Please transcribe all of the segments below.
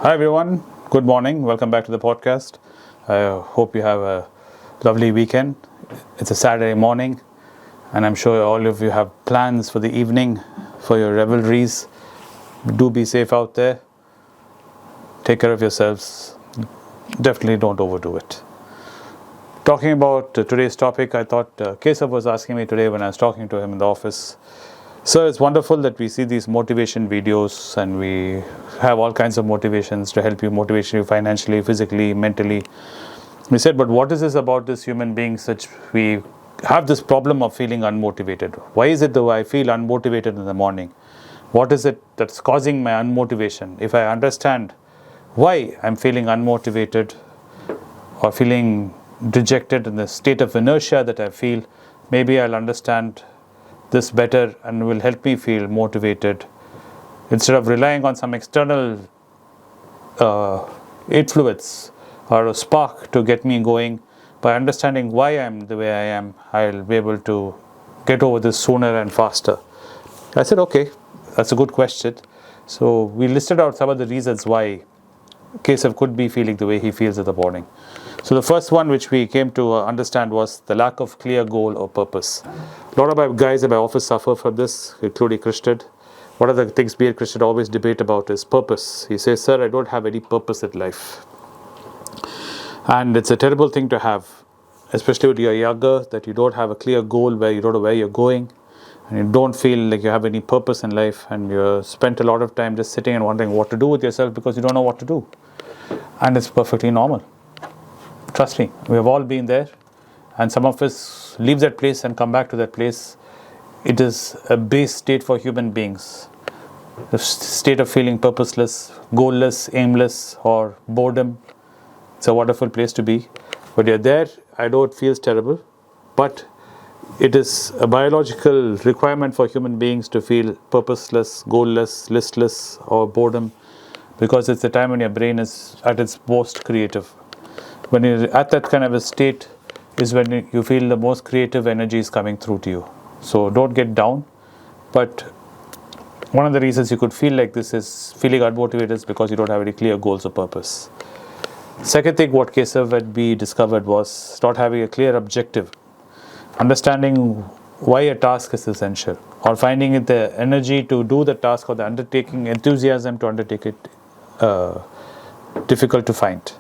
Hi everyone, good morning. Welcome back to the podcast. I hope you have a lovely weekend. It's a Saturday morning, and I'm sure all of you have plans for the evening for your revelries. Do be safe out there. Take care of yourselves. Definitely don't overdo it. Talking about today's topic, I thought Keshav was asking me today when I was talking to him in the office. So it's wonderful that we see these motivation videos and we have all kinds of motivations to help you, motivate you financially, physically, mentally. We said, but what is this about this human being such we have this problem of feeling unmotivated? Why is it though I feel unmotivated in the morning? What is it that's causing my unmotivation? If I understand why I'm feeling unmotivated or feeling dejected in the state of inertia that I feel, maybe I'll understand this better and will help me feel motivated instead of relying on some external influence or a spark to get me going. By understanding why I'm the way I am, I'll be able to get over this sooner and faster. I said, okay, that's a good question. So we listed out some of the reasons why Keshav could be feeling the way he feels in the morning. So the first one which we came to understand was the lack of clear goal or purpose. A lot of my guys in my office suffer from this, including Christian. One of the things me and Christian always debate about is purpose. He says, sir, I don't have any purpose in life. And it's a terrible thing to have, especially when you're younger, that you don't have a clear goal where you don't know where you're going. And you don't feel like you have any purpose in life. And you spent a lot of time just sitting and wondering what to do with yourself because you don't know what to do. And it's perfectly normal. Trust me, we have all been there, and some of us leave that place and come back to that place. It is a base state for human beings. The state of feeling purposeless, goalless, aimless, or boredom. It's a wonderful place to be. When you're there, I know it feels terrible, but it is a biological requirement for human beings to feel purposeless, goalless, listless, or boredom, because it's the time when your brain is at its most creative. When you're at that kind of a state is when you feel the most creative energy is coming through to you. So don't get down. But one of the reasons you could feel like this is feeling unmotivated is because you don't have any clear goals or purpose. Second thing what Keshav and me discovered was not having a clear objective. Understanding why a task is essential, or finding it the energy to do the task or the undertaking, enthusiasm to undertake it difficult to find.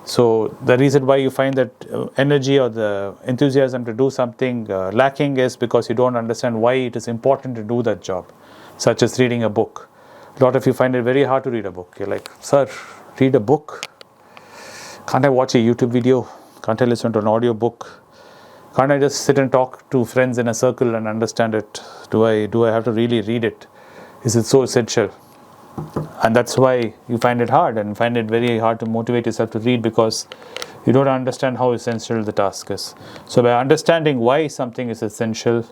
So the reason why you find that energy or the enthusiasm to do something lacking is because you don't understand why it is important to do that job, such as reading a book. A lot of you find it very hard to read a book. You're like, sir, read a book? Can't I watch a YouTube video? Can't I listen to an audio book? Can't I just sit and talk to friends in a circle and understand it? Do I have to really read it? Is it so essential? And that's why you find it hard and find it very hard to motivate yourself to read, because you don't understand how essential the task is. So by understanding why something is essential,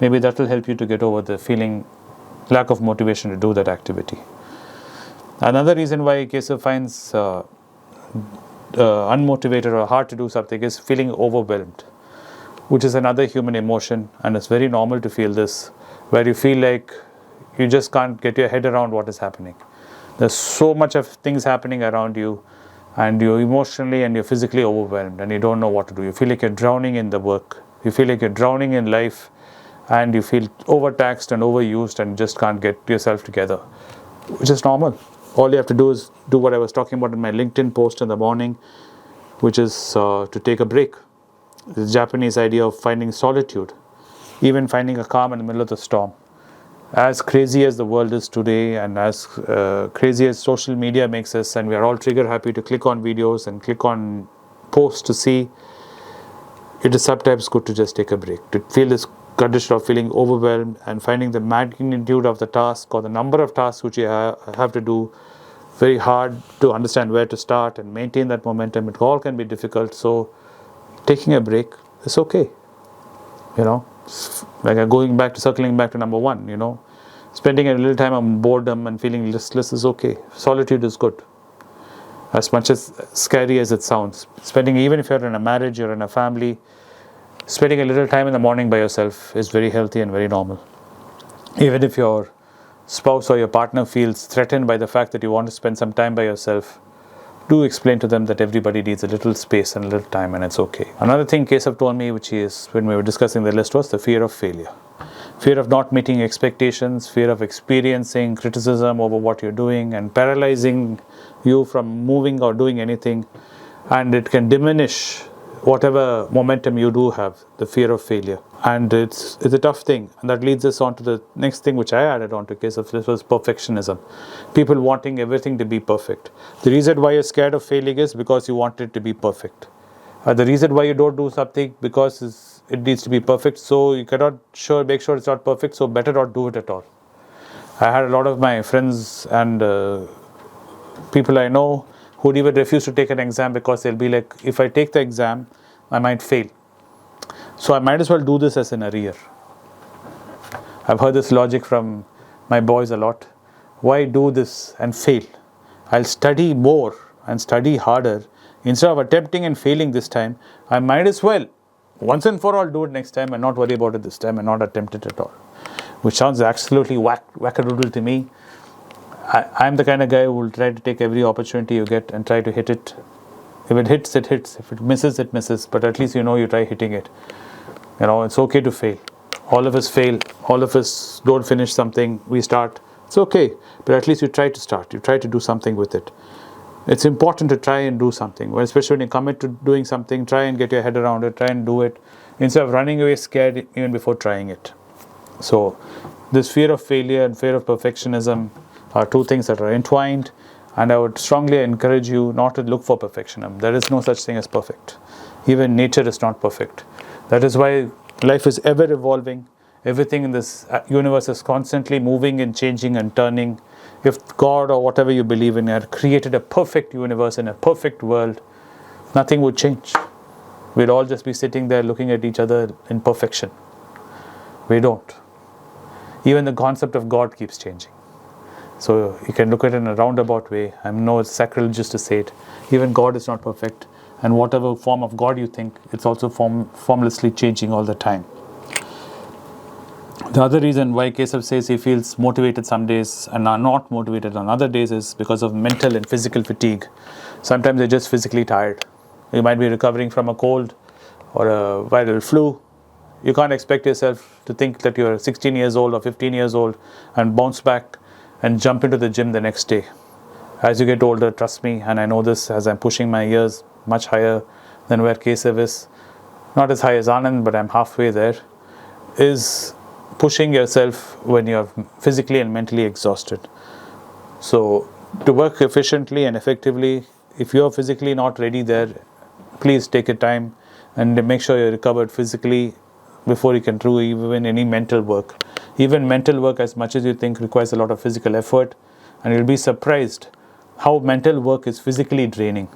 maybe that will help you to get over the feeling lack of motivation to do that activity. Another reason why Keshav finds unmotivated or hard to do something is feeling overwhelmed, which is another human emotion, and it's very normal to feel this, where you feel like you just can't get your head around what is happening. There's so much of things happening around you, and you're emotionally and you're physically overwhelmed, and you don't know what to do. You feel like you're drowning in the work. You feel like you're drowning in life, and you feel overtaxed and overused and just can't get yourself together, which is normal. All you have to do is do what I was talking about in my LinkedIn post in the morning, which is to take a break. The Japanese idea of finding solitude, even finding a calm in the middle of the storm. As crazy as the world is today, and as crazy as social media makes us, and we are all trigger happy to click on videos and click on posts to see, it is sometimes good to just take a break, to feel this condition of feeling overwhelmed and finding the magnitude of the task or the number of tasks which you have to do very hard to understand where to start and maintain that momentum. It all can be difficult. So taking a break is okay. Like circling back to number one, spending a little time on boredom and feeling listless is okay. Solitude is good. As much as scary as it sounds. Even if you're in a marriage, you're in a family, spending a little time in the morning by yourself is very healthy and very normal. Even if you're spouse or your partner feels threatened by the fact that you want to spend some time by yourself, do explain to them that everybody needs a little space and a little time, and it's okay. Another thing Keshav told me, which is when we were discussing the list, was the fear of failure. Fear of not meeting expectations, fear of experiencing criticism over what you're doing and paralyzing you from moving or doing anything. And it can diminish whatever momentum you do have, the fear of failure. And it's a tough thing. And that leads us on to the next thing which I added on to Keshav. This was perfectionism. People wanting everything to be perfect. The reason why you're scared of failing is because you want it to be perfect. The reason why you don't do something because it needs to be perfect, so you cannot make sure it's not perfect, so better not do it at all. I had a lot of my friends and people I know who'd even refuse to take an exam because they'll be like, if I take the exam, I might fail. So I might as well do this as an arrear. I've heard this logic from my boys a lot. Why do this and fail? I'll study more and study harder. Instead of attempting and failing this time, I might as well once and for all do it next time and not worry about it this time and not attempt it at all. Which sounds absolutely wackadoodle to me. I'm the kind of guy who will try to take every opportunity you get and try to hit it. If it hits, it hits. If it misses, it misses. But at least you try hitting it. It's okay to fail. All of us fail. All of us don't finish something. We start. It's okay. But at least you try to start. You try to do something with it. It's important to try and do something. Especially when you commit to doing something, try and get your head around it. Try and do it. Instead of running away scared even before trying it. So, this fear of failure and fear of perfectionism are two things that are entwined, and I would strongly encourage you not to look for perfection. There is no such thing as perfect. Even nature is not perfect. That is why life is ever evolving. Everything in this universe is constantly moving and changing and turning. If God or whatever you believe in had created a perfect universe and a perfect world, nothing would change. We'd all just be sitting there looking at each other in perfection. We don't. Even the concept of God keeps changing. So you can look at it in a roundabout way. I know it's sacrilegious to say it. Even God is not perfect. And whatever form of God you think, it's also formlessly changing all the time. The other reason why Keshav says he feels motivated some days and are not motivated on other days is because of mental and physical fatigue. Sometimes they're just physically tired. You might be recovering from a cold or a viral flu. You can't expect yourself to think that you're 16 years old or 15 years old and bounce back and jump into the gym the next day. As you get older, trust me, and I know this as I'm pushing my years much higher than where Keshav is, not as high as Anand, but I'm halfway there, is pushing yourself when you're physically and mentally exhausted. So to work efficiently and effectively, if you're physically not ready there, please take your time and make sure you're recovered physically before you can do even any mental work. Even mental work, as much as you think, requires a lot of physical effort, and you'll be surprised how mental work is physically draining.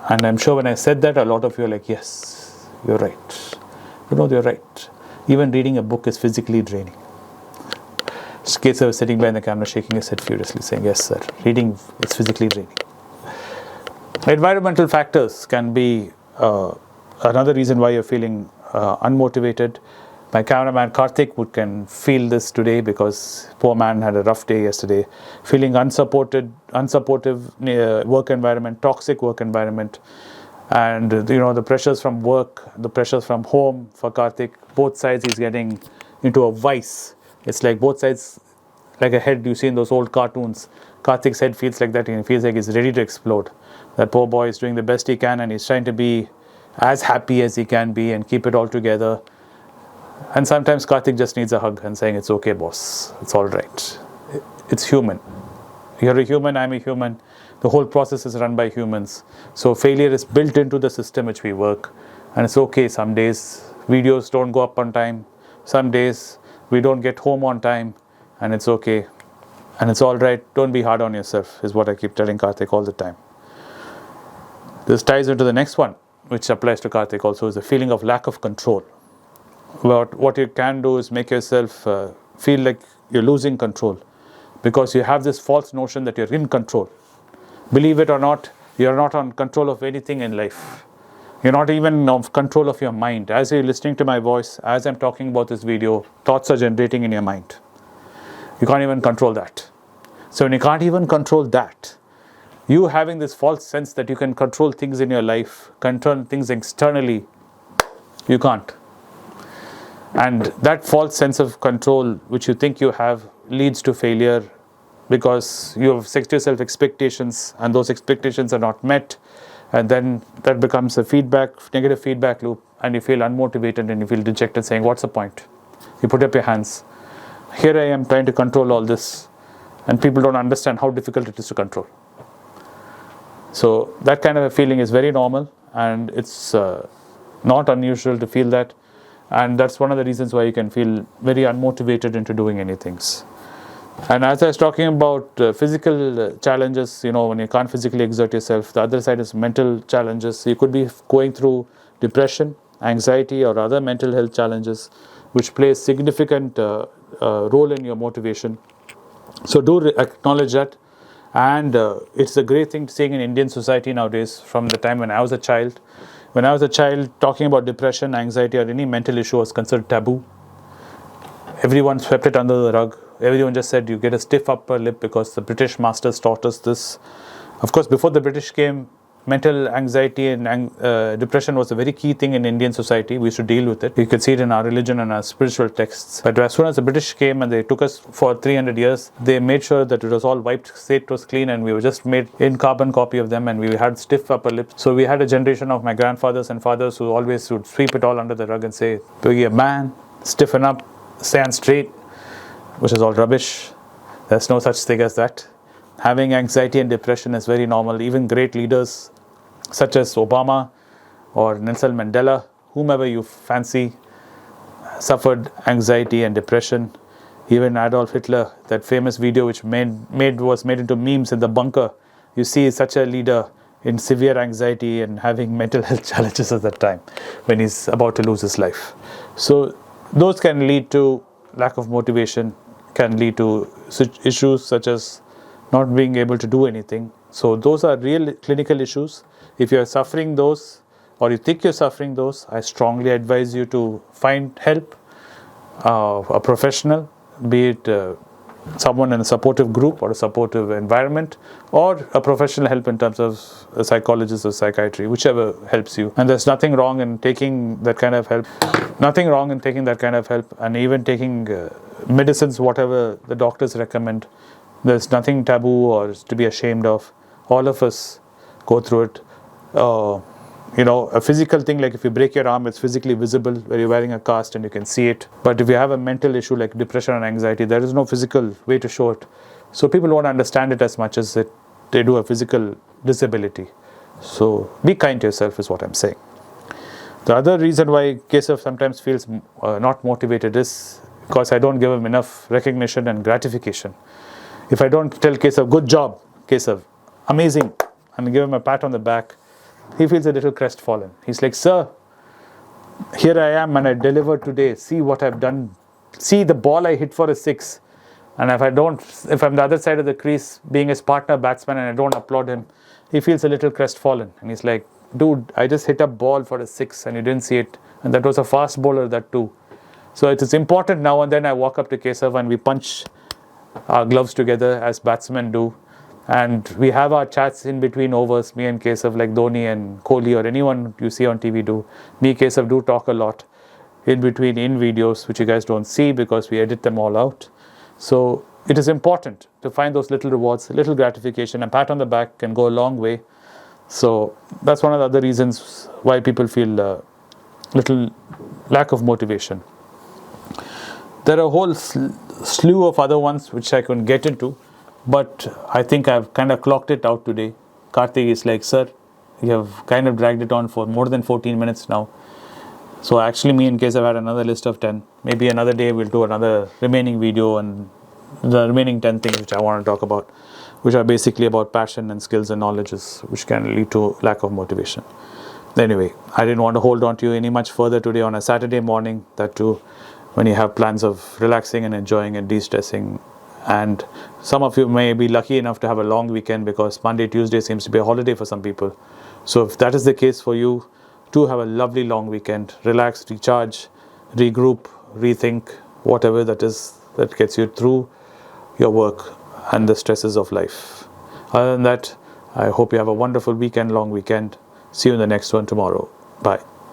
And I'm sure when I said that, a lot of you are like, yes, you're right. You're right. Even reading a book is physically draining. Keshav was sitting behind the camera shaking his head furiously saying, yes sir, reading is physically draining. Environmental factors can be another reason why you're feeling unmotivated. My cameraman Karthik can feel this today because poor man had a rough day yesterday. Feeling unsupportive work environment, toxic work environment. And the pressures from work, the pressures from home for Karthik, both sides he's getting into a vice. It's like both sides, like a head you see in those old cartoons. Karthik's head feels like that, and he feels like he's ready to explode. That poor boy is doing the best he can and he's trying to be as happy as he can be and keep it all together. And sometimes Karthik just needs a hug and saying, it's okay boss, it's all right. It's human. You're a human, I'm a human. The whole process is run by humans. So failure is built into the system which we work. And it's okay, some days videos don't go up on time. Some days we don't get home on time. And it's okay. And it's all right. Don't be hard on yourself, is what I keep telling Karthik all the time. This ties into the next one, which applies to Karthik also, is the feeling of lack of control. What you can do is make yourself feel like you're losing control, because you have this false notion that you're in control. Believe it or not, you're not on control of anything in life. You're not even on control of your mind. As you're listening to my voice, as I'm talking about this video, thoughts are generating in your mind. You can't even control that. So when you can't even control that, you having this false sense that you can control things in your life, control things externally, you can't. And that false sense of control which you think you have leads to failure, because you have set yourself expectations and those expectations are not met, and then that becomes a negative feedback loop, and you feel unmotivated and you feel dejected, saying, what's the point? You put up your hands. Here I am trying to control all this, and people don't understand how difficult it is to control. So that kind of a feeling is very normal, and it's not unusual to feel that, and that's one of the reasons why you can feel very unmotivated into doing anything. And as I was talking about physical challenges, when you can't physically exert yourself, the other side is mental challenges. You could be going through depression, anxiety, or other mental health challenges which play a significant role in your motivation. So do acknowledge that. And it's a great thing seeing in Indian society nowadays, from the time when I was a child. When I was a child, talking about depression, anxiety, or any mental issue was considered taboo. Everyone swept it under the rug. Everyone just said you get a stiff upper lip because the British masters taught us this. Of course, before the British came, mental anxiety and depression was a very key thing in Indian society. We used to deal with it. You can see it in our religion and our spiritual texts. But as soon as the British came and they took us for 300 years, they made sure that it was all wiped, it was clean, and we were just made in carbon copy of them, and we had stiff upper lips. So we had a generation of my grandfathers and fathers who always would sweep it all under the rug and say, be a man, stiffen up, stand straight, which is all rubbish. There's no such thing as that. Having anxiety and depression is very normal. Even great leaders such as Obama or Nelson Mandela, whomever you fancy, suffered anxiety and depression. Even Adolf Hitler, that famous video which was made into memes in the bunker, you see such a leader in severe anxiety and having mental health challenges at that time when he's about to lose his life. So those can lead to lack of motivation, can lead to issues such as not being able to do anything. So those are real clinical issues. If you are suffering those, or you think you're suffering those, I strongly advise you to find help, a professional, be it someone in a supportive group or a supportive environment, or a professional help in terms of a psychologist or psychiatry, whichever helps you. And there's nothing wrong in taking that kind of help. Nothing wrong in taking that kind of help, and even taking medicines, whatever the doctors recommend. There's nothing taboo or to be ashamed of. All of us go through it. A physical thing, like if you break your arm, it's physically visible where you're wearing a cast and you can see it. But if you have a mental issue like depression and anxiety, there is no physical way to show it. So people won't understand it as much as they do a physical disability. So be kind to yourself is what I'm saying. The other reason why Kesav sometimes feels not motivated is because I don't give him enough recognition and gratification. If I don't tell Kesav, good job, Kesav, amazing, and give him a pat on the back, he feels a little crestfallen. He's like, sir, here I am and I delivered today. See what I've done. See the ball I hit for a 6. And if I'm the other side of the crease being his partner batsman and I don't applaud him, he feels a little crestfallen. And he's like, dude, I just hit a ball for a 6 and you didn't see it. And that was a fast bowler, that too. So it is important now and then I walk up to Kesav and we punch our gloves together as batsmen do. And we have our chats in between overs, me and Kesav, like Dhoni and Kohli or anyone you see on TV do. Me, Kesav do talk a lot in between in videos, which you guys don't see because we edit them all out. So it is important to find those little rewards, little gratification, and pat on the back can go a long way. So that's one of the other reasons why people feel little lack of motivation. There are a whole slew of other ones which I couldn't get into, but I think I've kind of clocked it out today. Karthik is like, sir, you have kind of dragged it on for more than 14 minutes now. So actually me and Kesav had another list of 10. Maybe another day we'll do another remaining video and the remaining 10 things which I want to talk about, which are basically about passion and skills and knowledges, which can lead to lack of motivation. Anyway, I didn't want to hold on to you any much further today on a Saturday morning, that too when you have plans of relaxing and enjoying and de-stressing. And some of you may be lucky enough to have a long weekend because Monday, Tuesday seems to be a holiday for some people. So if that is the case for you, do have a lovely long weekend. Relax, recharge, regroup, rethink, whatever that is that gets you through your work and the stresses of life. Other than that, I hope you have a wonderful weekend, long weekend. See you in the next one tomorrow. Bye.